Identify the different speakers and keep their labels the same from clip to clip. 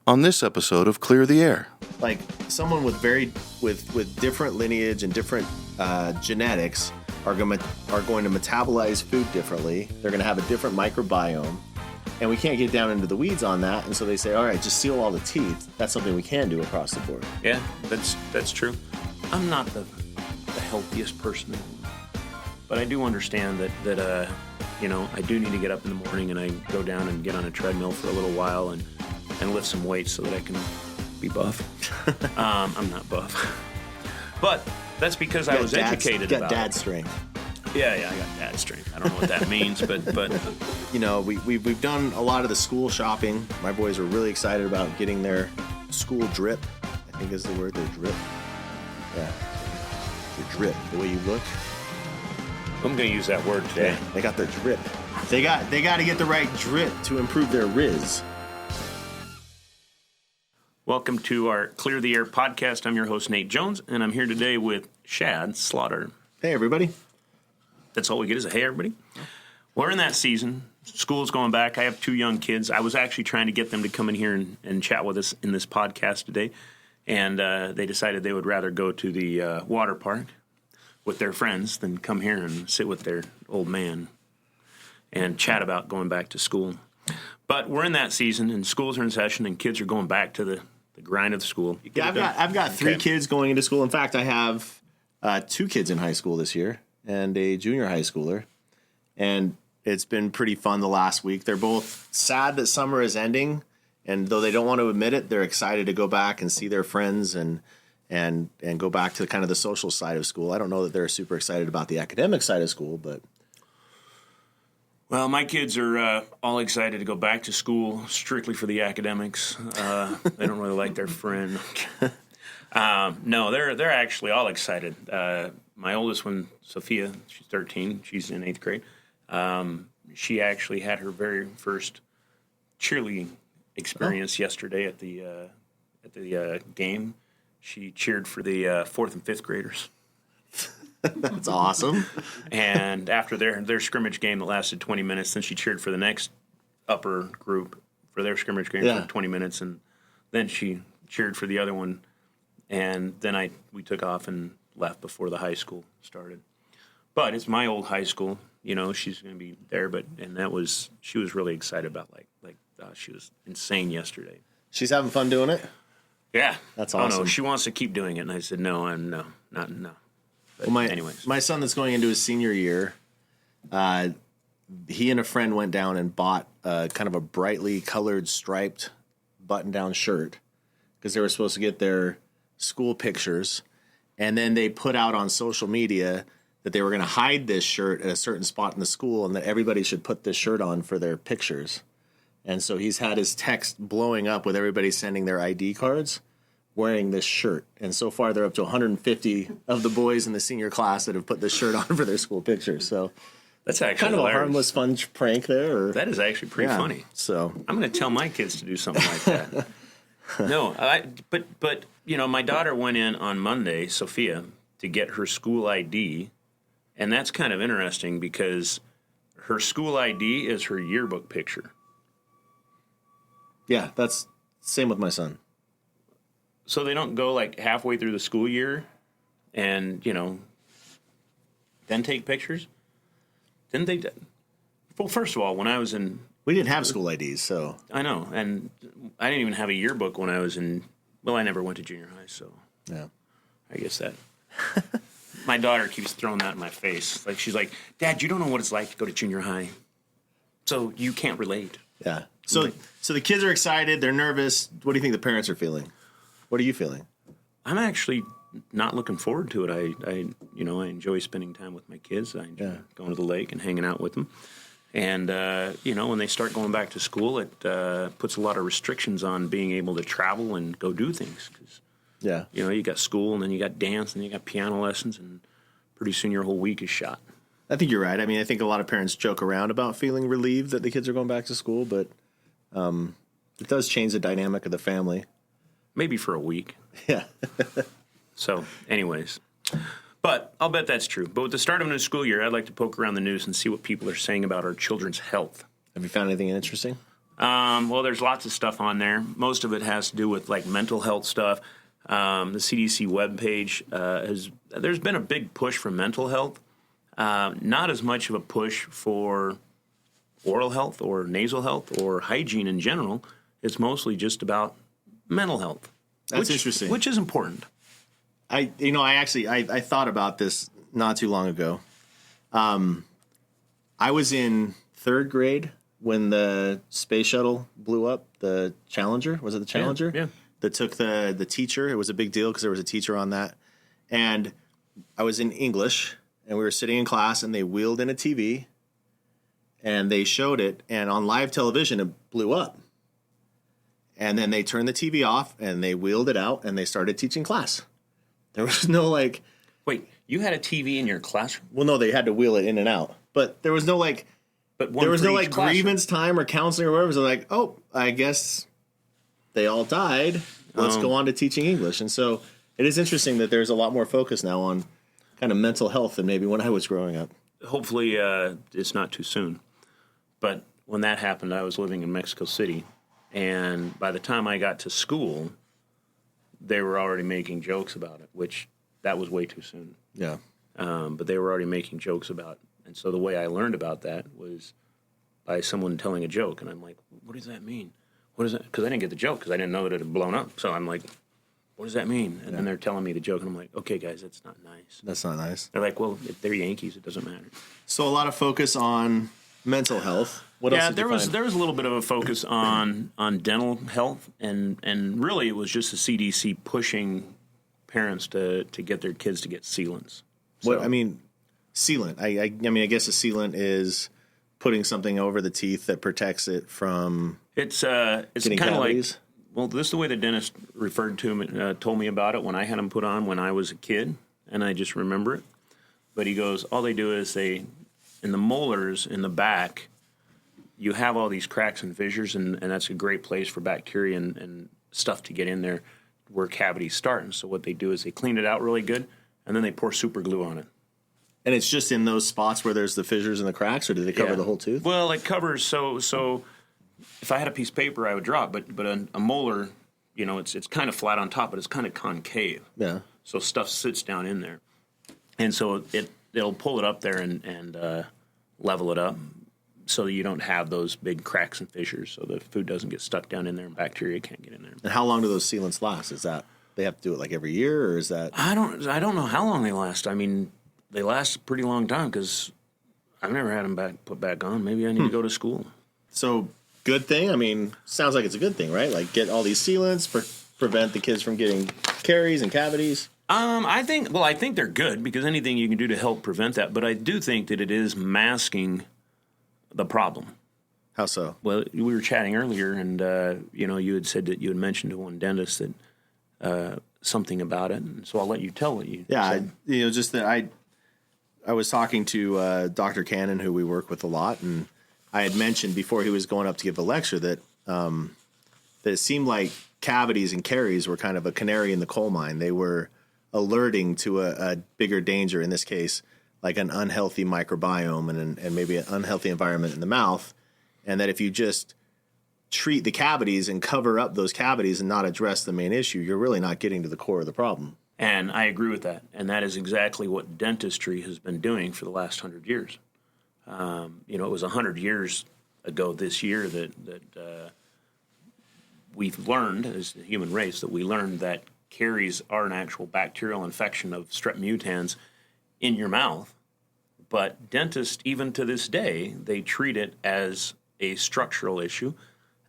Speaker 1: on this episode of Clear the Air.
Speaker 2: Like someone with different lineage and different genetics are going to metabolize food differently. They're going to have a different microbiome, and we can't get down into the weeds on that. And so they say, all right, just seal all the teeth. That's something we can do across the board.
Speaker 3: Yeah, that's true. I'm not the healthiest person, but I do understand that I do need to get up in the morning and I go down and get on a treadmill for a little while and lift some weights so that I can be buff. I'm not buff, but that's because I was educated about
Speaker 2: dad strength.
Speaker 3: Yeah, I got dad strength. I don't know what that means, but
Speaker 2: we've done a lot of the school shopping. My boys are really excited about getting their school drip. I think is the word. Their drip. Yeah, your drip. The way you look.
Speaker 3: I'm going to use that word today.
Speaker 2: Yeah, they got their drip. They got to get the right drip to improve their Riz.
Speaker 3: Welcome to our Clear the Air podcast. I'm your host, Nate Jones, and I'm here today with Shad Slaughter.
Speaker 2: Hey, everybody.
Speaker 3: That's all we get is a hey, everybody. We're in that season. School's going back. I have 2 young kids. I was actually trying to get them to come in here and chat with us in this podcast today, and they decided they would rather go to the water park with their friends than come here and sit with their old man and chat about going back to school. But we're in that season, and schools are in session, and kids are going back to the grind of the school.
Speaker 2: Yeah, I've got 3 kids going into school. In fact, I have 2 kids in high school this year and a junior high schooler. And it's been pretty fun the last week. They're both sad that summer is ending, and though they don't want to admit it, they're excited to go back and see their friends and go back to kind of the social side of school. I don't know that they're super excited about the academic side of school, but...
Speaker 3: Well, my kids are all excited to go back to school strictly for the academics. They don't really like their friend. No, they're actually all excited. My oldest one, Sophia, she's 13. She's in 8th grade. She actually had her very first cheerleading experience yesterday at the game. She cheered for the 4th and 5th graders.
Speaker 2: That's awesome.
Speaker 3: And after their scrimmage game that lasted 20 minutes, then she cheered for the next upper group for their scrimmage game for 20 minutes, and then she cheered for the other one, and then we took off and left before the high school started. But it's my old high school, she's going to be there, she was really excited about she was insane yesterday.
Speaker 2: She's having fun doing it?
Speaker 3: Yeah.
Speaker 2: That's awesome.
Speaker 3: Oh, no, she wants to keep doing it, and I said, no. But
Speaker 2: well,
Speaker 3: anyways.
Speaker 2: My son that's going into his senior year, he and a friend went down and bought kind of a brightly colored striped button-down shirt because they were supposed to get their school pictures. And then they put out on social media that they were going to hide this shirt at a certain spot in the school and that everybody should put this shirt on for their pictures. And so he's had his text blowing up with everybody sending their ID cards wearing this shirt. And so far, they're up to 150 of the boys in the senior class that have put this shirt on for their school pictures. So that's actually kind of hilarious. A harmless, fun prank there. Or,
Speaker 3: that is actually pretty funny.
Speaker 2: So
Speaker 3: I'm going to tell my kids to do something like that. No, but my daughter went in on Monday, Sophia, to get her school ID, and that's kind of interesting because her school ID is her yearbook picture.
Speaker 2: Yeah, that's same with my son.
Speaker 3: So they don't go like halfway through the school year and, then take pictures? Didn't they? Well, first of all, when I was in...
Speaker 2: We didn't have school IDs, so...
Speaker 3: I know, and I didn't even have a yearbook when I was in... Well, I never went to junior high, so...
Speaker 2: Yeah.
Speaker 3: I guess that... My daughter keeps throwing that in my face. Like, she's like, Dad, you don't know what it's like to go to junior high, so you can't relate.
Speaker 2: Yeah. So the kids are excited, they're nervous. What do you think the parents are feeling? What are you feeling?
Speaker 3: I'm actually not looking forward to it. I enjoy spending time with my kids. I enjoy going to the lake and hanging out with them. And, when they start going back to school, it puts a lot of restrictions on being able to travel and go do things. Cause, you got school, and then you got dance, and then you got piano lessons, and pretty soon your whole week is shot.
Speaker 2: I think you're right. I mean, I think a lot of parents joke around about feeling relieved that the kids are going back to school, but it does change the dynamic of the family.
Speaker 3: Maybe for a week.
Speaker 2: Yeah.
Speaker 3: So, anyways. But I'll bet that's true. But with the start of a new school year, I'd like to poke around the news and see what people are saying about our children's health.
Speaker 2: Have you found anything interesting?
Speaker 3: Well, there's lots of stuff on there. Most of it has to do with like mental health stuff. The CDC webpage there's been a big push for mental health. Not as much of a push for oral health or nasal health or hygiene in general. It's mostly just about mental health.
Speaker 2: That's interesting.
Speaker 3: Which is important.
Speaker 2: I thought about this not too long ago. I was in third grade when the space shuttle blew up, the Challenger. Was it the Challenger?
Speaker 3: Yeah.
Speaker 2: That took the teacher. It was a big deal because there was a teacher on that. And I was in English, and we were sitting in class, and they wheeled in a TV, and they showed it, and on live television, it blew up. And then they turned the TV off, and they wheeled it out, and they started teaching class. There was no, like...
Speaker 3: Wait, you had a TV in your classroom?
Speaker 2: Well, no, they had to wheel it in and out. But there was no, like...
Speaker 3: But
Speaker 2: there was no, like,
Speaker 3: classroom.
Speaker 2: grievance time or counseling or whatever. So, like, oh, I guess they all died. Let's go on to teaching English. And so it is interesting that there's a lot more focus now on kind of mental health than maybe when I was growing up.
Speaker 3: Hopefully it's not too soon. But when that happened, I was living in Mexico City. And by the time I got to school, they were already making jokes about it, which that was way too soon.
Speaker 2: Yeah.
Speaker 3: But they were already making jokes about it. And so the way I learned about that was by someone telling a joke. And I'm like, what does that mean? What is that? Because I didn't get the joke because I didn't know that it had blown up. So I'm like, what does that mean? And then they're telling me the joke. And I'm like, okay, guys, that's not nice.
Speaker 2: That's not nice.
Speaker 3: They're like, well, if they're Yankees, it doesn't matter.
Speaker 2: So a lot of focus on mental health. What else did you find?
Speaker 3: there was a little bit of a focus on dental health. And really it was just the CDC pushing parents to get their kids to get sealants.
Speaker 2: What I mean, sealant. I mean, I guess a sealant is putting something over the teeth that protects it from
Speaker 3: it's kind of like,
Speaker 2: cavities.
Speaker 3: well, this is the way the dentist referred to me, told me about it when I had them put on when I was a kid, and I just remember it. But he goes, all they do is in the molars in the back, you have all these cracks and fissures, and that's a great place for bacteria and stuff to get in there where cavities start. And so what they do is they clean it out really good, and then they pour super glue on it.
Speaker 2: And it's just in those spots where there's the fissures and the cracks, or do they cover the whole tooth?
Speaker 3: Well, it covers, so if I had a piece of paper, I would draw it, but a molar, it's kind of flat on top, but it's kind of concave.
Speaker 2: Yeah.
Speaker 3: So stuff sits down in there. And so it'll pull it up there and level it up so you don't have those big cracks and fissures, so the food doesn't get stuck down in there and bacteria can't get in there.
Speaker 2: And how long do those sealants last? Is that they have to do it like every year, or is that?
Speaker 3: I don't know how long they last. I mean, they last a pretty long time because I've never had them put back on. Maybe I need to go to school.
Speaker 2: So good thing. I mean, sounds like it's a good thing, right? Like get all these sealants, prevent the kids from getting caries and cavities.
Speaker 3: I think they're good because anything you can do to help prevent that. But I do think that it is masking the problem.
Speaker 2: How so?
Speaker 3: Well, we were chatting earlier, and you had said that you had mentioned to one dentist that something about it, and so I'll let you tell what you said.
Speaker 2: Just that I was talking to Dr. Cannon, who we work with a lot, and I had mentioned before he was going up to give a lecture that it seemed like cavities and caries were kind of a canary in the coal mine. They were alerting to a bigger danger, in this case, like an unhealthy microbiome and maybe an unhealthy environment in the mouth, and that if you just treat the cavities and cover up those cavities and not address the main issue, you're really not getting to the core of the problem.
Speaker 3: And I agree with that. And that is exactly what dentistry has been doing for the last 100 years. It was 100 years ago this year that we've learned, as the human race, that we learned that caries are an actual bacterial infection of strep mutans in your mouth. But dentists, even to this day, they treat it as a structural issue.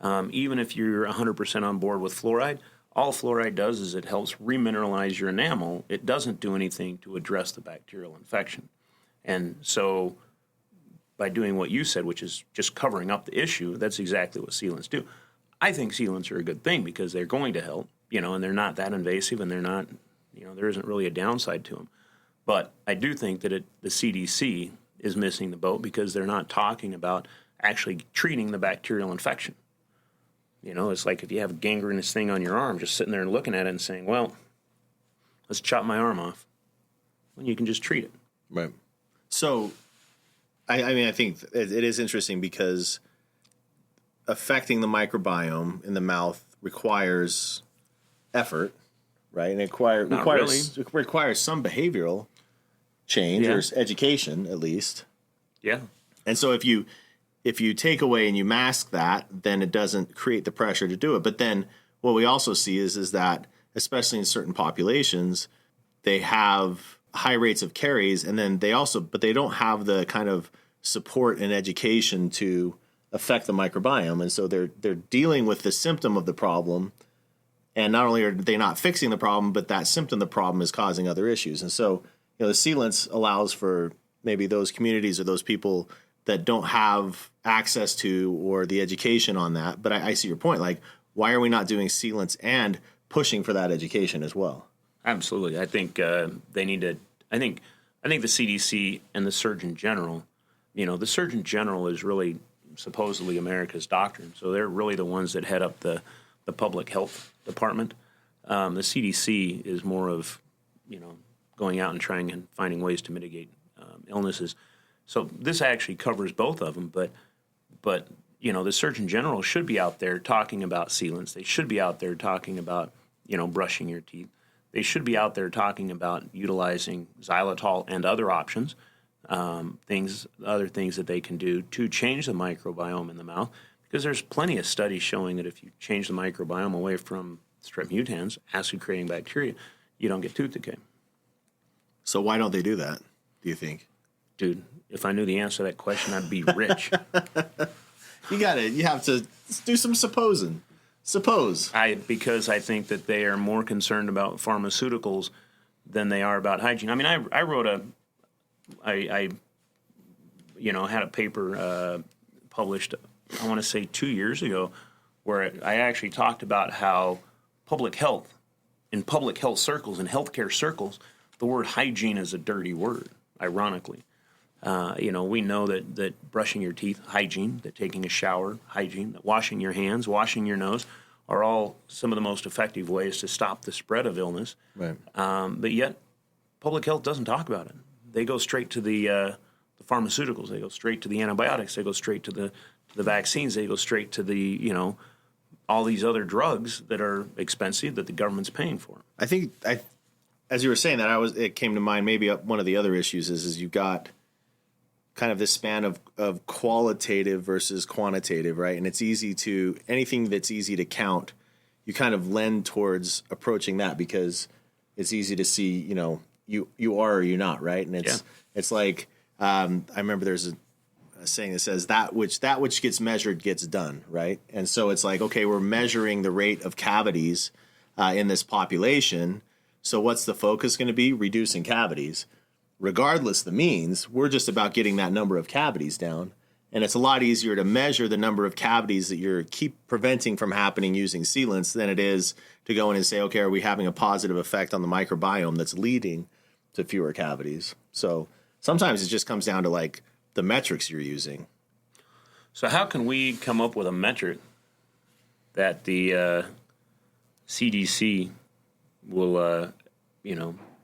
Speaker 3: Even if you're 100% on board with fluoride, all fluoride does is it helps remineralize your enamel. It doesn't do anything to address the bacterial infection. And so by doing what you said, which is just covering up the issue, that's exactly what sealants do. I think sealants are a good thing because they're going to help, and they're not that invasive, and they're not, there isn't really a downside to them. But I do think that the CDC is missing the boat because they're not talking about actually treating the bacterial infection. It's like if you have a gangrenous thing on your arm, just sitting there and looking at it and saying, well, let's chop my arm off. When you can just treat it.
Speaker 2: Right. So, I think it is interesting because affecting the microbiome in the mouth requires effort, right? And it requires some behavioral change or education, at least.
Speaker 3: Yeah.
Speaker 2: And so if you take away and you mask that, then it doesn't create the pressure to do it. But then what we also see is that, especially in certain populations, they have high rates of caries, and then they don't have the kind of support and education to affect the microbiome. And so they're dealing with the symptom of the problem. And not only are they not fixing the problem, but that symptom of the problem is causing other issues. And so, the sealants allows for maybe those communities or those people that don't have access to or the education on that. But I see your point. Like, why are we not doing sealants and pushing for that education as well?
Speaker 3: Absolutely. I think they need to. I think the CDC and the Surgeon General. The Surgeon General is really supposedly America's doctor, so they're really the ones that head up the public health department. The CDC is more of going out and trying and finding ways to mitigate illnesses. So this actually covers both of them, but the Surgeon General should be out there talking about sealants. They should be out there talking about brushing your teeth. They should be out there talking about utilizing xylitol and other options, other things that they can do to change the microbiome in the mouth. Because there's plenty of studies showing that if you change the microbiome away from Strep mutans, acid-creating bacteria, you don't get tooth decay.
Speaker 2: So why don't they do that, do you think?
Speaker 3: Dude, if I knew the answer to that question, I'd be rich.
Speaker 2: You have to do some supposing. Suppose.
Speaker 3: Because I think that they are more concerned about pharmaceuticals than they are about hygiene. I mean, I wrote I had a paper published, I want to say 2 years ago, where I actually talked about how in public health circles, in healthcare circles, the word hygiene is a dirty word, ironically. We know that brushing your teeth, hygiene, that taking a shower, hygiene, that washing your hands, washing your nose are all some of the most effective ways to stop the spread of illness.
Speaker 2: Right.
Speaker 3: But yet, public health doesn't talk about it. They go straight to the pharmaceuticals. They go straight to the antibiotics. They go straight to the vaccines. They go straight to the all these other drugs that are expensive that the government's paying for.
Speaker 2: I think as you were saying that, it came to mind. Maybe one of the other issues is you've got kind of this span of qualitative versus quantitative, right? And it's anything that's easy to count, you kind of lend towards approaching that because it's easy to see, you are or you're not, right? And it's like I remember there's a saying that says that which gets measured gets done, right? And so it's like, okay, we're measuring the rate of cavities in this population. So what's the focus going to be? Reducing cavities. Regardless the means, we're just about getting that number of cavities down. And it's a lot easier to measure the number of cavities that you're keep preventing from happening using sealants than it is to go in and say, okay, are we having a positive effect on the microbiome that's leading to fewer cavities? So sometimes it just comes down to like the metrics you're using.
Speaker 3: So how can we come up with a metric that the CDC will,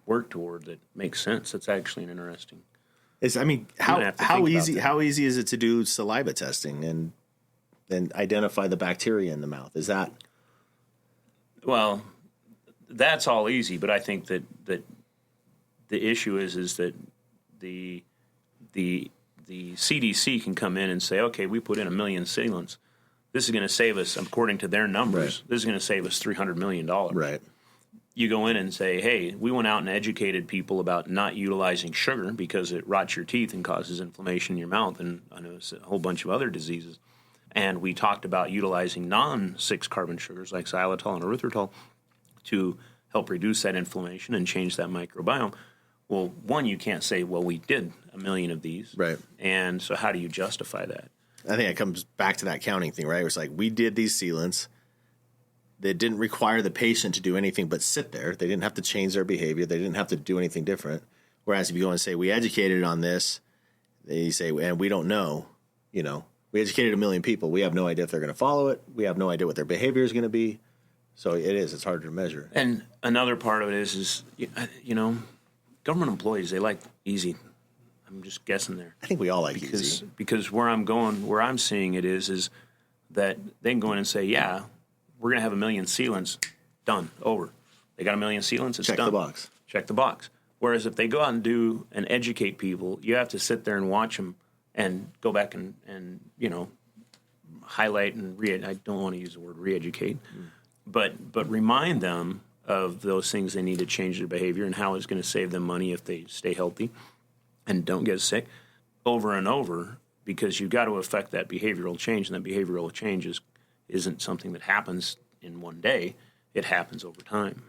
Speaker 3: work toward that makes sense? That's actually an interesting.
Speaker 2: How easy is it to do saliva testing and identify the bacteria in the mouth? Is that?
Speaker 3: Well, that's all easy, but I think that the issue is that the CDC can come in and say, okay, we put in 1 million sealants. This is going to save us, according to their numbers,
Speaker 2: right.
Speaker 3: This is going to save us $300 million.
Speaker 2: Right.
Speaker 3: You go in and say, hey, we went out and educated people about not utilizing sugar because it rots your teeth and causes inflammation in your mouth and I know a whole bunch of other diseases. And we talked about utilizing non-6-carbon sugars like xylitol and erythritol to help reduce that inflammation and change that microbiome. Well, one, you can't say, well, we did 1 million of these.
Speaker 2: Right.
Speaker 3: And so how do you justify that?
Speaker 2: I think it comes back to that counting thing, right? It's like we did these sealants. They didn't require the patient to do anything but sit there. They didn't have to change their behavior. They didn't have to do anything different. Whereas if you go and say, we educated on this, they say, and we don't know, we educated 1 million people. We have no idea if they're going to follow it. We have no idea what their behavior is going to be. So it's harder to measure.
Speaker 3: And another part of it is government employees, they like easy. I'm just guessing there.
Speaker 2: I think we all like easy.
Speaker 3: Because where I'm seeing it is that they can go in and say, yeah, we're going to have 1 million sealants, done, over. They got 1 million sealants, it's
Speaker 2: Check
Speaker 3: done.
Speaker 2: the box.
Speaker 3: Check the box. Whereas if they go out and do and educate people, you have to sit there and watch them and go back and highlight and I don't want to use the word re-educate, but remind them of those things they need to change their behavior and how it's going to save them money if they stay healthy and don't get sick over and over, because you've got to affect that behavioral change, and that behavioral change isn't something that happens in one day. It happens over time.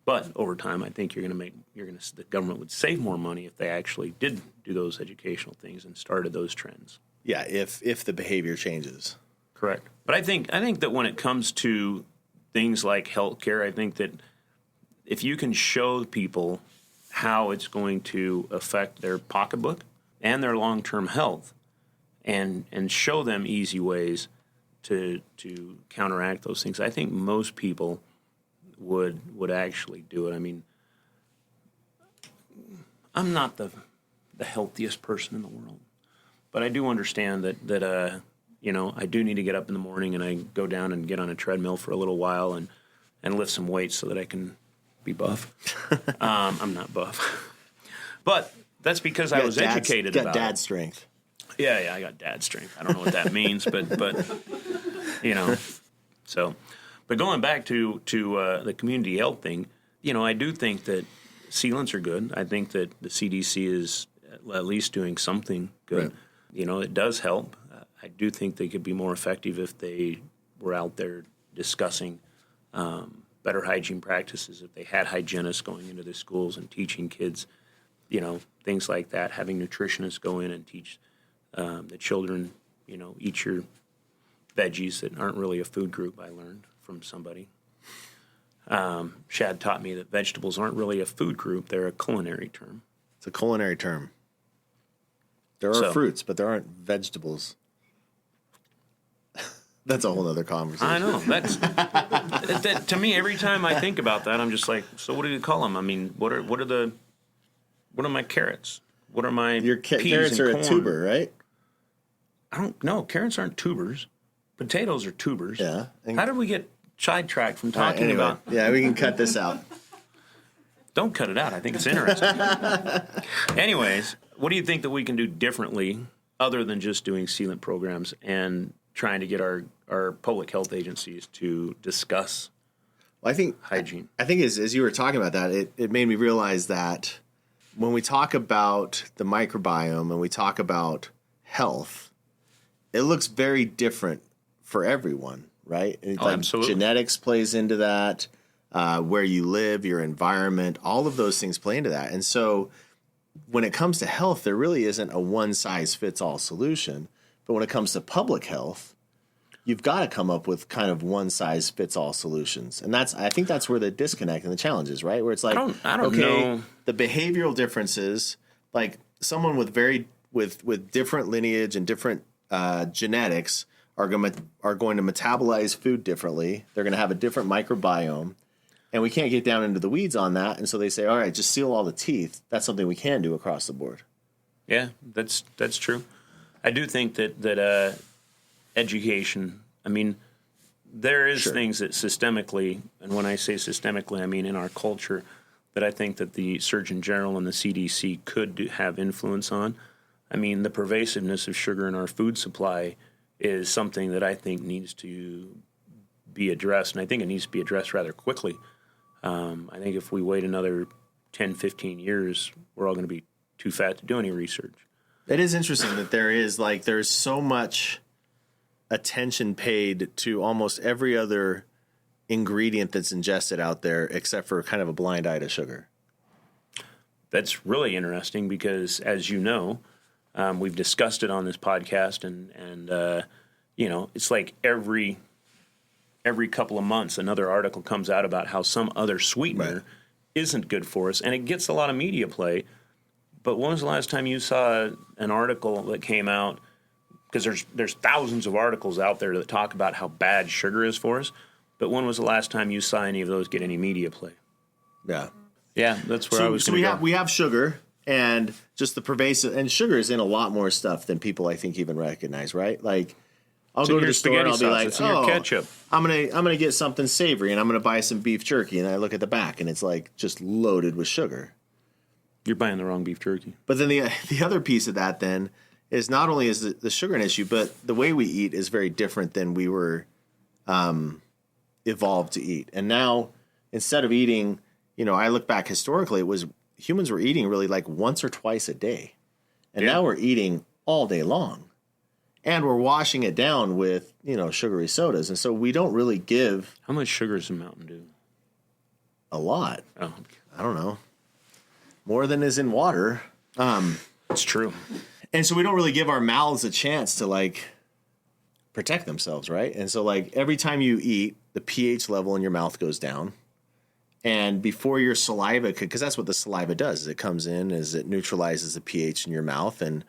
Speaker 3: But over time, I think the government would save more money if they actually did do those educational things and started those trends.
Speaker 2: Yeah, if the behavior changes.
Speaker 3: Correct. But I think that when it comes to things like healthcare, I think that if you can show people how it's going to affect their pocketbook and their long-term health, and show them easy ways to counteract those things, I think most people would actually do it. I mean, I'm not the healthiest person in the world, but I do understand that I do need to get up in the morning and I go down and get on a treadmill for a little while and lift some weights so that I can be buff. I'm not buff, but that's because I was educated about it.
Speaker 2: Got dad strength.
Speaker 3: Yeah, I got dad strength. I don't know what that means, but so. But going back to the community health thing, I do think that sealants are good. I think that the CDC is at least doing something good. Right. It does help. I do think they could be more effective if they were out there discussing better hygiene practices, if they had hygienists going into the schools and teaching kids, things like that, having nutritionists go in and teach the children, eat your veggies that aren't really a food group, I learned from somebody. Shad taught me that vegetables aren't really a food group, they're a culinary term.
Speaker 2: It's a culinary term. There are fruits, but there aren't vegetables. That's a whole other conversation.
Speaker 3: I know. That to me, every time I think about that, I'm just like, so what do you call them? I mean, what are my carrots? What are my
Speaker 2: Your carrots are corn? A tuber, right?
Speaker 3: I don't know. Carrots aren't tubers. Potatoes are tubers.
Speaker 2: Yeah.
Speaker 3: How did we get sidetracked from talking about?
Speaker 2: Yeah, we can cut this out.
Speaker 3: Don't cut it out. I think it's interesting. Anyways, what do you think that we can do differently other than just doing sealant programs and trying to get our public health agencies to discuss hygiene?
Speaker 2: I think as you were talking about that, it made me realize that when we talk about the microbiome and we talk about health, it looks very different for everyone, right?
Speaker 3: Absolutely.
Speaker 2: Genetics plays into that, where you live, your environment, all of those things play into that. And so when it comes to health, there really isn't a one-size-fits-all solution. But when it comes to public health, you've got to come up with kind of one-size-fits-all solutions. And I think that's where the disconnect and the challenge is, right? Where it's like,
Speaker 3: I don't know.
Speaker 2: The behavioral differences, like someone with with different lineage and different genetics are going to metabolize food differently. They're going to have a different microbiome, and we can't get down into the weeds on that. And so they say, all right, just seal all the teeth. That's something we can do across the board.
Speaker 3: Yeah, that's true. I do think that education, I mean, there is things that systemically, and when I say systemically, I mean in our culture, that I think that the Surgeon General and the CDC could have influence on. I mean, the pervasiveness of sugar in our food supply is something that I think needs to be addressed, and I think it needs to be addressed rather quickly. I think if we wait another 10, 15 years, we're all going to be too fat to do any research.
Speaker 2: It is interesting that there's so much attention paid to almost every other ingredient that's ingested out there except for kind of a blind eye to sugar.
Speaker 3: That's really interesting because, as you know, we've discussed it on this podcast, and it's like every couple of months another article comes out about how some other sweetener isn't good for us, and it gets a lot of media play. But when was the last time you saw an article that came out? Because there's thousands of articles out there that talk about how bad sugar is for us. But when was the last time you saw any of those get any media play?
Speaker 2: Yeah.
Speaker 3: Yeah, that's where I was going to go.
Speaker 2: We have sugar and just the pervasive, and sugar is in a lot more stuff than people I think even recognize, right? Like I'll
Speaker 3: It's
Speaker 2: go
Speaker 3: in
Speaker 2: to
Speaker 3: your
Speaker 2: the store and
Speaker 3: spaghetti
Speaker 2: I'll be
Speaker 3: sauce.
Speaker 2: like,
Speaker 3: It's in your ketchup.
Speaker 2: I'm gonna get something savory and I'm gonna buy some beef jerky, and I look at the back and it's like just loaded with sugar.
Speaker 3: You're buying the wrong beef jerky.
Speaker 2: But then the other piece of that then is not only is the sugar an issue, but the way we eat is very different than we were evolved to eat. And now instead of eating, I look back historically, humans were eating really like once or twice a day. And now we're eating all day long. And we're washing it down with, sugary sodas. And so we don't really give
Speaker 3: How much sugar is in Mountain Dew?
Speaker 2: a lot.
Speaker 3: Oh,
Speaker 2: I don't know. More than is in water.
Speaker 3: it's true.
Speaker 2: And so we don't really give our mouths a chance to protect themselves, right? And so every time you eat, the pH level in your mouth goes down. And before your saliva because that's what the saliva does, is it comes in as it neutralizes the pH in your mouth and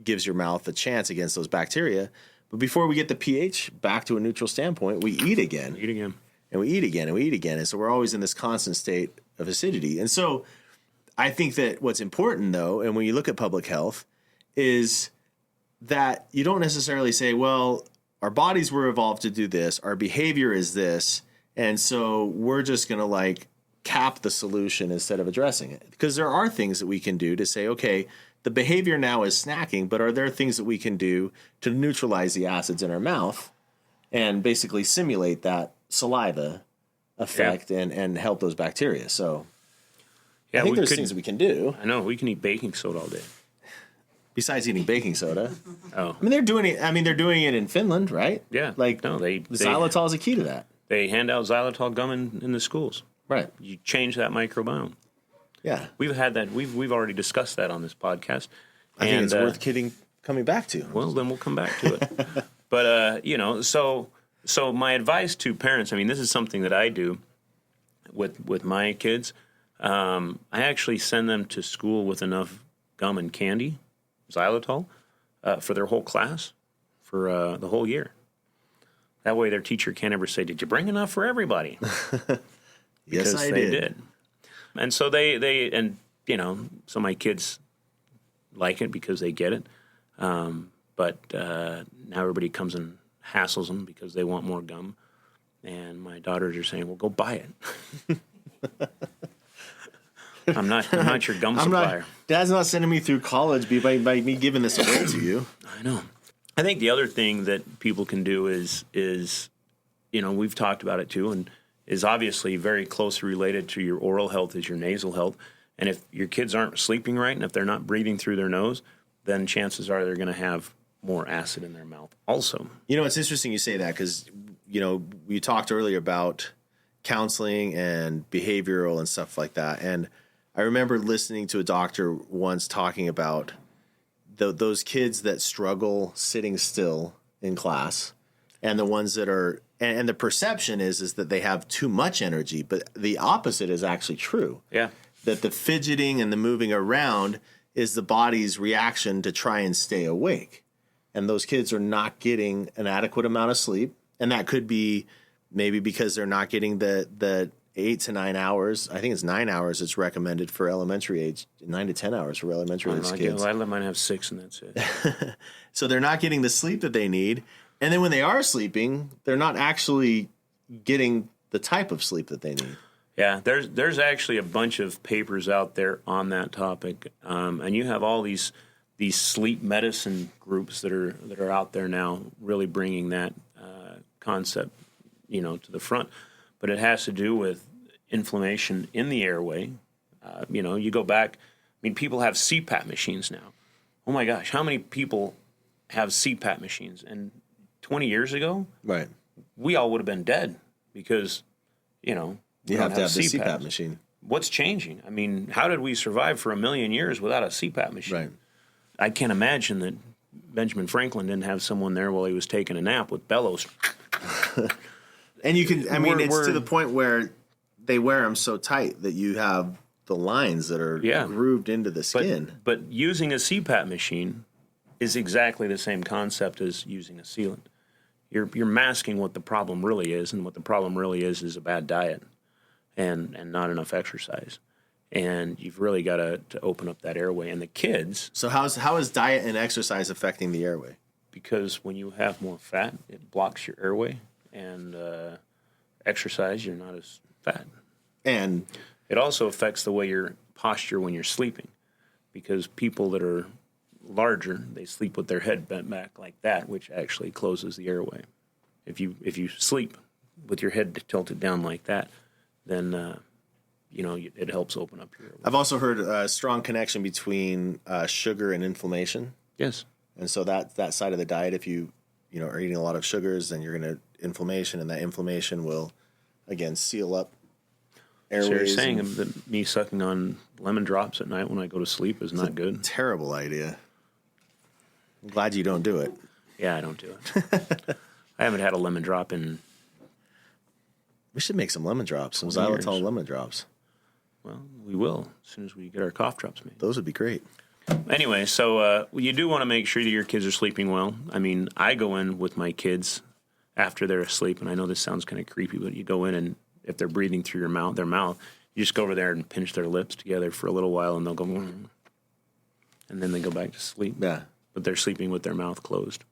Speaker 2: gives your mouth a chance against those bacteria. But before we get the pH back to a neutral standpoint, we eat again.
Speaker 3: Eat again.
Speaker 2: And we eat again and we eat again. And so we're always in this constant state of acidity. And so I think that what's important, though, and when you look at public health, is that you don't necessarily say, well, our bodies were evolved to do this, our behavior is this, and so we're just going to cap the solution instead of addressing it. Because there are things that we can do to say, okay, the behavior now is snacking, but are there things that we can do to neutralize the acids in our mouth and basically simulate that saliva effect and help those bacteria? So I think there's things that we can do.
Speaker 3: I know. We can eat baking soda all day.
Speaker 2: Besides eating baking soda.
Speaker 3: Oh.
Speaker 2: I mean, they're doing it. They're doing it in Finland, right?
Speaker 3: Yeah.
Speaker 2: Xylitol is a key to that.
Speaker 3: They hand out xylitol gum in the schools.
Speaker 2: Right.
Speaker 3: You change that microbiome.
Speaker 2: Yeah.
Speaker 3: We've had that. We've already discussed that on this podcast.
Speaker 2: I think it's worth coming back to.
Speaker 3: Well, then we'll come back to it. But, so my advice to parents, this is something that I do with my kids. I actually send them to school with enough gum and candy, xylitol, for their whole class for the whole year. That way their teacher can't ever say, did you bring enough for everybody?
Speaker 2: Yes, I did.
Speaker 3: And so so my kids like it because they get it. But now everybody comes and hassles them because they want more gum. And my daughters are saying, well, go buy it. I'm not your gum supplier.
Speaker 2: Dad's not sending me through college by me giving this away to you.
Speaker 3: I know. I think the other thing that people can do is we've talked about it too, and is obviously very closely related to your oral health is your nasal health. And if your kids aren't sleeping right and if they're not breathing through their nose, then chances are they're going to have more acid in their mouth also.
Speaker 2: It's interesting you say that because, we talked earlier about counseling and behavioral and stuff like that. And I remember listening to a doctor once talking about those kids that struggle sitting still in class and the ones that are and the perception is that they have too much energy, but the opposite is actually true.
Speaker 3: Yeah.
Speaker 2: That the fidgeting and the moving around is the body's reaction to try and stay awake. And those kids are not getting an adequate amount of sleep. And that could be maybe because they're not getting the 8 to 9 hours. I think it's 9 hours it's recommended for elementary age, 9 to 10 hours for elementary age kids.
Speaker 3: I let mine have 6 and that's it.
Speaker 2: So they're not getting the sleep that they need. And then when they are sleeping, they're not actually getting the type of sleep that they need.
Speaker 3: Yeah, there's actually a bunch of papers out there on that topic, and you have all these sleep medicine groups that are out there now, really bringing that concept, to the front. But it has to do with inflammation in the airway. You go back. People have CPAP machines now. Oh my gosh, how many people have CPAP machines? And 20 years ago,
Speaker 2: right,
Speaker 3: we all would have been dead because,
Speaker 2: you have to have the CPAP machine.
Speaker 3: What's changing? How did we survive for 1 million years without a CPAP machine?
Speaker 2: Right.
Speaker 3: I can't imagine that Benjamin Franklin didn't have someone there while he was taking a nap with bellows.
Speaker 2: And you can, it's to the point where they wear them so tight that you have the lines that are grooved into the skin.
Speaker 3: But using a CPAP machine is exactly the same concept as using a sealant. You're masking what the problem really is, and what the problem really is a bad diet and not enough exercise. And you've really got to open up that airway. And the kids...
Speaker 2: So how is diet and exercise affecting the airway?
Speaker 3: because when you have more fat, it blocks your airway, and exercise, you're not as fat.
Speaker 2: And
Speaker 3: it also affects the way your posture when you're sleeping, because people that are larger, they sleep with their head bent back like that, which actually closes the airway. If you sleep with your head tilted down like that, then it helps open up your airway.
Speaker 2: I've also heard a strong connection between sugar and inflammation.
Speaker 3: Yes.
Speaker 2: And so that side of the diet, if you are eating a lot of sugars, then you're going to inflammation, and that inflammation will again seal up airways.
Speaker 3: So you're saying that me sucking on lemon drops at night when I go to sleep is not good?
Speaker 2: Terrible idea. I'm glad you don't do it.
Speaker 3: Yeah, I don't do it. I haven't had a lemon drop in.
Speaker 2: We should make some lemon drops, some
Speaker 3: 20 years.
Speaker 2: xylitol lemon drops.
Speaker 3: Well, we will as soon as we get our cough drops made.
Speaker 2: Those would be great.
Speaker 3: Anyway, so you do want to make sure that your kids are sleeping well. I mean, I go in with my kids after they're asleep, and I know this sounds kind of creepy, but you go in, and if they're breathing through their mouth, you just go over there and pinch their lips together for a little while, and they'll go, and then they go back to sleep.
Speaker 2: Yeah.
Speaker 3: But they're sleeping with their mouth closed.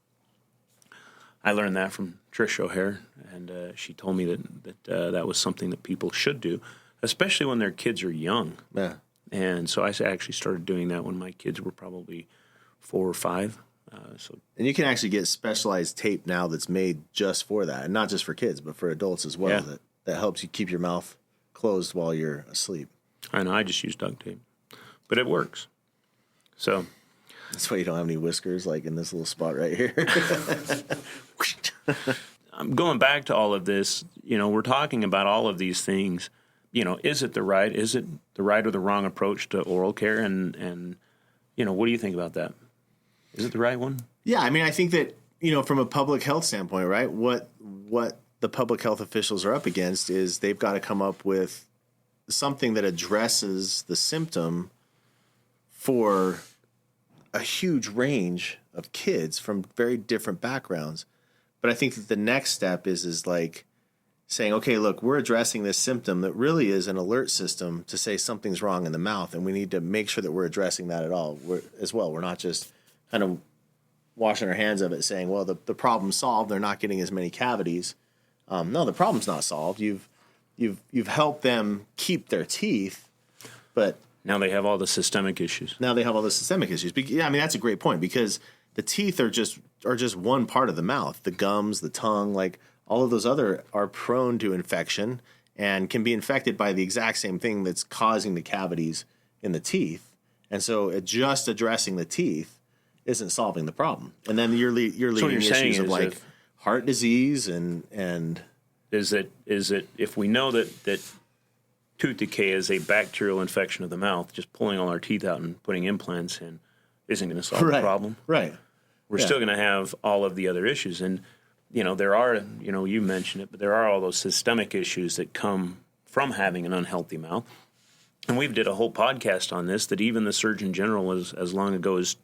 Speaker 3: I learned that from Trish O'Hare, and she told me that was something that people should do, especially when their kids are young.
Speaker 2: Yeah.
Speaker 3: And so I actually started doing that when my kids were probably 4 or 5.
Speaker 2: And you can actually get specialized tape now that's made just for that, and not just for kids, but for adults as well.
Speaker 3: Yeah.
Speaker 2: That helps you keep your mouth closed while you're asleep.
Speaker 3: I know, I just use duct tape, but it works. So
Speaker 2: that's why you don't have any whiskers, like in this little spot right here.
Speaker 3: I'm going back to all of this. We're talking about all of these things. Is it the right or the wrong approach to oral care? And what do you think about that? Is it the right one?
Speaker 2: Yeah, I mean, I think that, from a public health standpoint, right, what the public health officials are up against is they've got to come up with something that addresses the symptom for a huge range of kids from very different backgrounds. But I think that the next step is like saying, okay, look, we're addressing this symptom that really is an alert system to say something's wrong in the mouth, and we need to make sure that we're addressing that as well. We're not just kind of washing our hands of it saying, well, the problem's solved. They're not getting as many cavities. No, the problem's not solved. You've helped them keep their teeth, but
Speaker 3: now they have all the systemic issues.
Speaker 2: Yeah, I mean, that's a great point, because the teeth are just one part of the mouth. The gums, the tongue, like all of those other are prone to infection and can be infected by the exact same thing that's causing the cavities in the teeth. And so just addressing the teeth isn't solving the problem. And then you're leading issues of like heart disease and
Speaker 3: is it if we know that tooth decay is a bacterial infection of the mouth, just pulling all our teeth out and putting implants in isn't going to solve the problem.
Speaker 2: Right.
Speaker 3: We're still going to have all of the other issues. And, there are, you mentioned it, but there are all those systemic issues that come from having an unhealthy mouth. And we've did a whole podcast on this, that even the Surgeon General as long ago as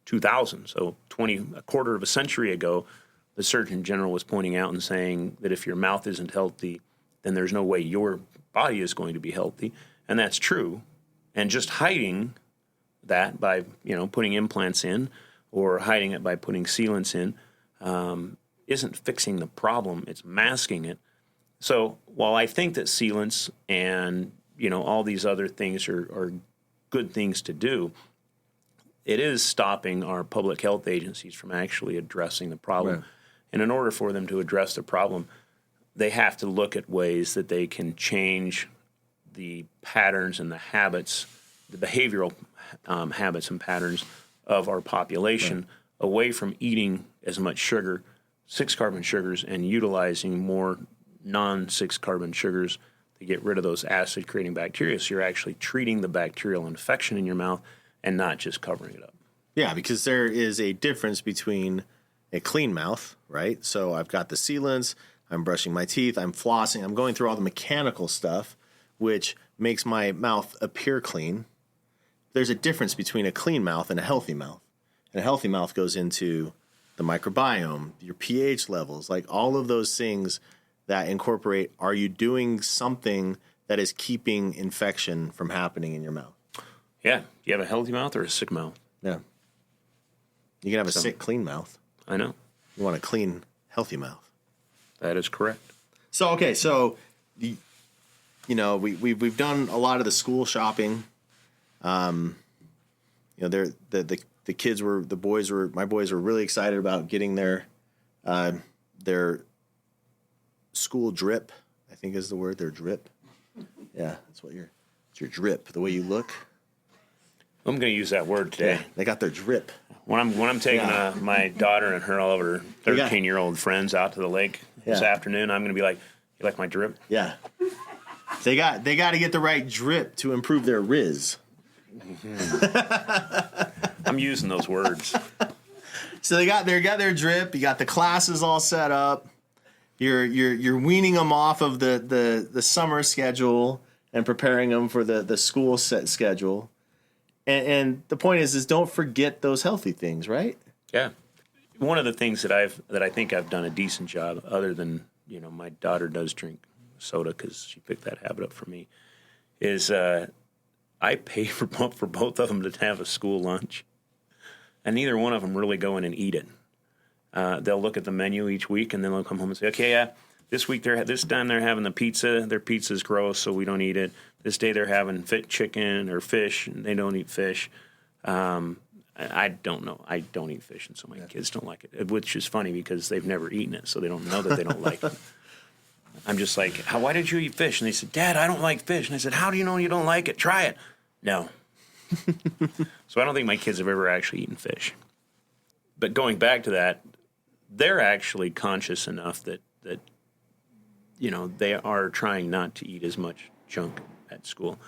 Speaker 3: 2000, so a quarter of a century ago, the Surgeon General was pointing out and saying that if your mouth isn't healthy, then there's no way your body is going to be healthy. And that's true. And just hiding that by, putting implants in, or hiding it by putting sealants in, isn't fixing the problem. It's masking it. So while I think that sealants and, all these other things are good things to do, it is stopping our public health agencies from actually addressing the problem. Right. And in order for them to address the problem, they have to look at ways that they can change the patterns and the habits, the behavioral habits and patterns of our population, away from eating as much sugar, 6-carbon sugars, and utilizing more non-6-carbon sugars to get rid of those acid-creating bacteria. So you're actually treating the bacterial infection in your mouth and not just covering it up.
Speaker 2: Yeah, because there is a difference between a clean mouth, right? So I've got the sealants, I'm brushing my teeth, I'm flossing, I'm going through all the mechanical stuff, which makes my mouth appear clean. There's a difference between a clean mouth and a healthy mouth. And a healthy mouth goes into the microbiome, your pH levels, like all of those things that incorporate, are you doing something that is keeping infection from happening in your mouth?
Speaker 3: Yeah. Do you have a healthy mouth or a sick mouth?
Speaker 2: Yeah. You can have a sick, clean mouth.
Speaker 3: I know.
Speaker 2: You want a clean, healthy mouth.
Speaker 3: That is correct.
Speaker 2: So, okay, we've done a lot of the school shopping. The my boys were really excited about getting their school drip, I think is the word, their drip. Yeah, it's your drip, the way you look.
Speaker 3: I'm going to use that word today.
Speaker 2: Yeah, they got their drip.
Speaker 3: When I'm taking my daughter and all of her 13-year-old friends out to the lake this afternoon, I'm going to be like, "You like my drip?"
Speaker 2: Yeah. They got to get the right drip to improve their riz.
Speaker 3: I'm using those words.
Speaker 2: So they got their drip. You got the classes all set up. You're weaning them off of the summer schedule and preparing them for the school set schedule. And the point is don't forget those healthy things, right?
Speaker 3: Yeah. One of the things that I think I've done a decent job, other than my daughter does drink soda because she picked that habit up for me, is I pay for both of them to have a school lunch, and neither one of them really go in and eat it. They'll look at the menu each week, and then they'll come home and say, "Okay, yeah, this time they're having the pizza. Their pizza's gross, so we don't eat it. This day they're having chicken or fish, and they don't eat fish." I don't know. I don't eat fish, and so my kids don't like it, which is funny because they've never eaten it, so they don't know that they don't like it. I'm just like, "Why did you eat fish?" And they said, "Dad, I don't like fish." And I said, "How do you know you don't like it? Try it." No. So I don't think my kids have ever actually eaten fish. But going back to that, they're actually conscious enough that they are trying not to eat as much junk at school.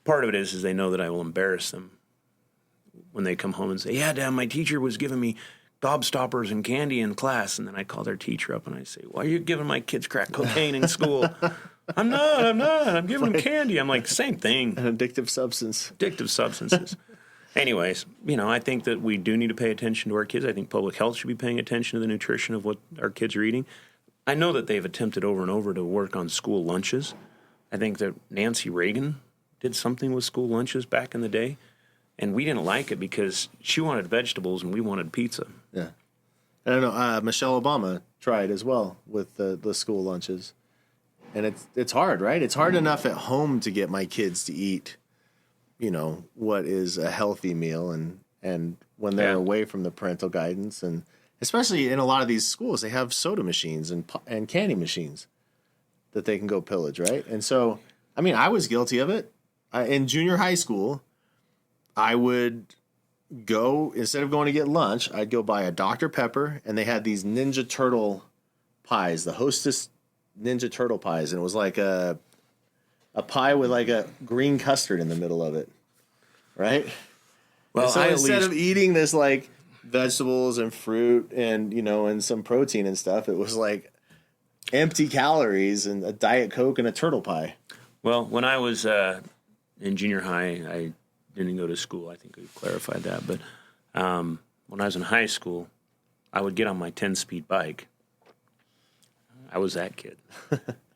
Speaker 3: Part of it is they know that I will embarrass them when they come home and say, "Yeah, Dad, my teacher was giving me gobstoppers and candy in class." And then I call their teacher up and I say, "Why are you giving my kids crack cocaine in school?" I'm not. I'm giving them candy. I'm like, same thing.
Speaker 2: An addictive substance.
Speaker 3: Addictive substances. Anyways, I think that we do need to pay attention to our kids. I think public health should be paying attention to the nutrition of what our kids are eating. I know that they've attempted over and over to work on school lunches. I think that Nancy Reagan did something with school lunches back in the day, and we didn't like it because she wanted vegetables and we wanted pizza.
Speaker 2: Yeah. I don't know. Michelle Obama tried as well with the school lunches. And it's hard, right? It's hard enough at home to get my kids to eat, what is a healthy meal, and when they're away from the parental guidance, and especially in a lot of these schools, they have soda machines and candy machines that they can go pillage, right? And so, I was guilty of it. In junior high school, I would go, instead of going to get lunch, I'd go buy a Dr. Pepper, and they had these Ninja Turtle pies, the Hostess Ninja Turtle pies, and it was like a pie with like a green custard in the middle of it, right? Well, so instead of eating this like vegetables and fruit and and some protein and stuff, it was like empty calories and a Diet Coke and a turtle pie.
Speaker 3: Well, when I was in junior high, I didn't go to school. I think we clarified that, but when I was in high school, I would get on my 10-speed bike. I was that kid.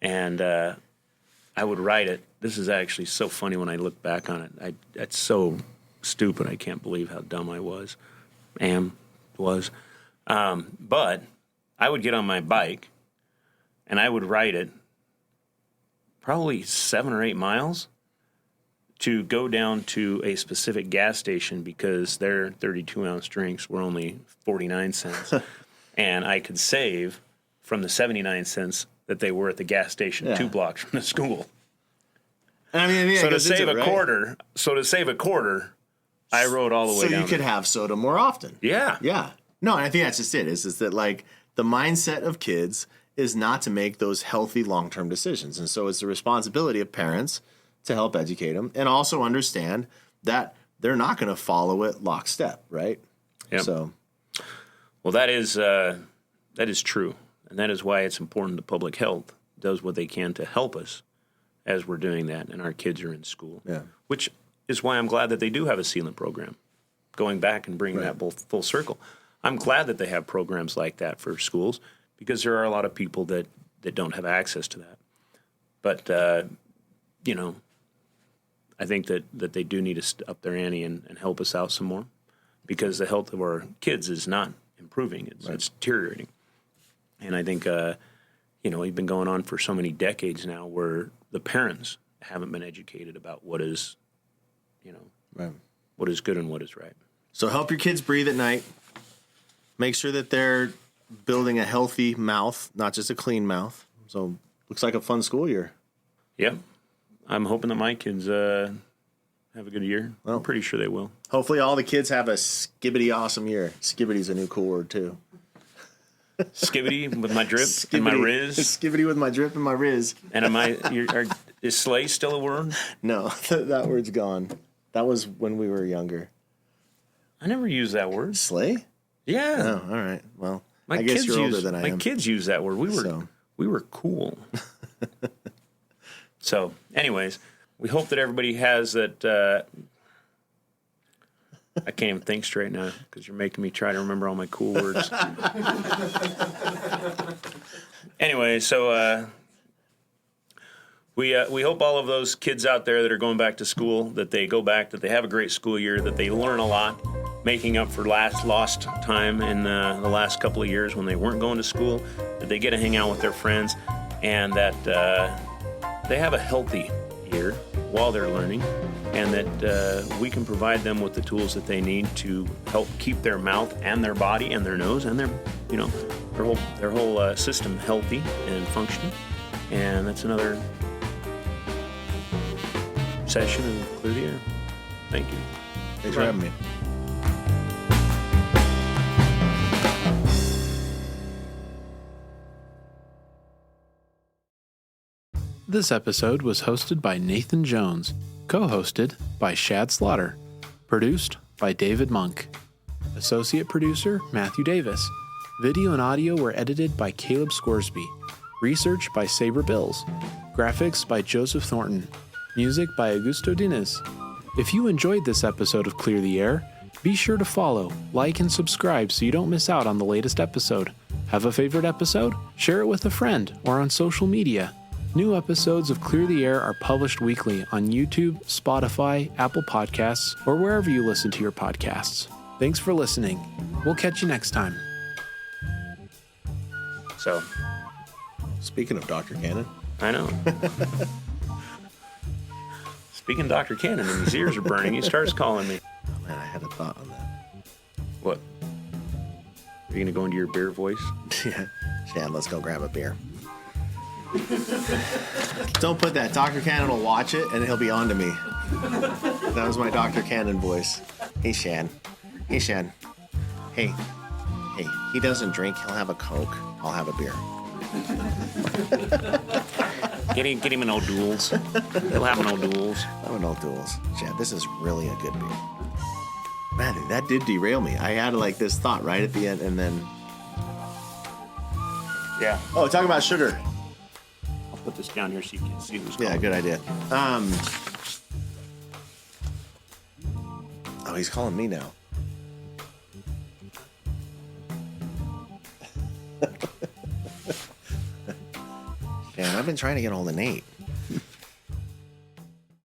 Speaker 3: And I would ride it. This is actually so funny when I look back on it. It's so stupid. I can't believe how dumb I was. Was. But I would get on my bike, and I would ride it probably 7 or 8 miles to go down to a specific gas station because their 32-ounce drinks were only 49 cents. And I could save from the 79 cents that they were at the gas station 2 blocks from the school. So to save a quarter, I rode all the way down.
Speaker 2: So you could have soda more often.
Speaker 3: Yeah.
Speaker 2: Yeah. No, and I think that's just it. Is that like the mindset of kids is not to make those healthy long-term decisions. And so it's the responsibility of parents to help educate them and also understand that they're not going to follow it lockstep, right?
Speaker 3: Yep.
Speaker 2: So,
Speaker 3: well, that is true. And that is why it's important that public health does what they can to help us as we're doing that and our kids are in school.
Speaker 2: Yeah.
Speaker 3: Which is why I'm glad that they do have a sealant program, going back and bringing that both full circle. I'm glad that they have programs like that for schools because there are a lot of people that don't have access to that. But, I think that they do need to up their ante and help us out some more because the health of our kids is not improving. It's deteriorating. And I think, we've been going on for so many decades now where the parents haven't been educated about what is, what is good and what is right.
Speaker 2: So help your kids breathe at night. Make sure that they're building a healthy mouth, not just a clean mouth. So looks like a fun school year.
Speaker 3: Yep. I'm hoping that my kids have a good year.
Speaker 2: Well,
Speaker 3: I'm pretty sure they will.
Speaker 2: Hopefully all the kids have a skibbity awesome year. Skibbity's a new cool word, too.
Speaker 3: Skibbity with my drip and my riz.
Speaker 2: Skibbity with my drip and my riz.
Speaker 3: And is slay still a word?
Speaker 2: No, that word's gone. That was when we were younger.
Speaker 3: I never used that word.
Speaker 2: Slay?
Speaker 3: Yeah.
Speaker 2: Oh, all right. Well,
Speaker 3: My
Speaker 2: I guess
Speaker 3: kids
Speaker 2: you're older
Speaker 3: use,
Speaker 2: than I
Speaker 3: my
Speaker 2: am.
Speaker 3: kids use that word. We were cool. So, anyways, we hope that everybody has that. I can't even think straight now because you're making me try to remember all my cool words. Anyway, so we hope all of those kids out there that are going back to school, that they go back, that they have a great school year, that they learn a lot, making up for lost time in the last couple of years when they weren't going to school, that they get to hang out with their friends, and that they have a healthy year while they're learning, and that we can provide them with the tools that they need to help keep their mouth and their body and their nose and their whole system healthy and functioning. And that's another session of Clear the Air. Thank you.
Speaker 2: Thanks for having me.
Speaker 4: This episode was hosted by Nathan Jones, co-hosted by Shad Slaughter, produced by David Monk, associate producer Matthew Davis. Video and audio were edited by Caleb Scoresby, research by Saber Bills, graphics by Joseph Thornton, music by Augusto Diniz. If you enjoyed this episode of Clear the Air, be sure to follow, like, and subscribe so you don't miss out on the latest episode. Have a favorite episode? Share it with a friend or on social media. New episodes of Clear the Air are published weekly on YouTube, Spotify, Apple Podcasts, or wherever you listen to your podcasts. Thanks for listening. We'll catch you next time.
Speaker 3: So,
Speaker 2: Speaking of Dr. Cannon.
Speaker 3: I know. Speaking of Dr. Cannon, and his ears are burning, he starts calling me.
Speaker 2: Oh, man, I had a thought on that.
Speaker 3: What? Are you going to go into your beer voice?
Speaker 2: Yeah. Shan, let's go grab a beer. Don't put that. Dr. Cannon will watch it, and he'll be on to me. That was my Dr. Cannon voice. Hey, Shan. Hey, Shan. Hey. Hey, he doesn't drink. He'll have a Coke. I'll have a beer.
Speaker 3: Get him an O'Doul's. He'll have an O'Doul's.
Speaker 2: I'm an old duels. Shan, this is really a good beer. Man, that did derail me. I had like this thought right at the end, and then...
Speaker 3: Yeah.
Speaker 2: Oh, talking about sugar.
Speaker 3: I'll put this down here so you can see who's
Speaker 2: Yeah,
Speaker 3: calling.
Speaker 2: good idea. Oh, he's calling me now. Man, I've been trying to get hold of Nate.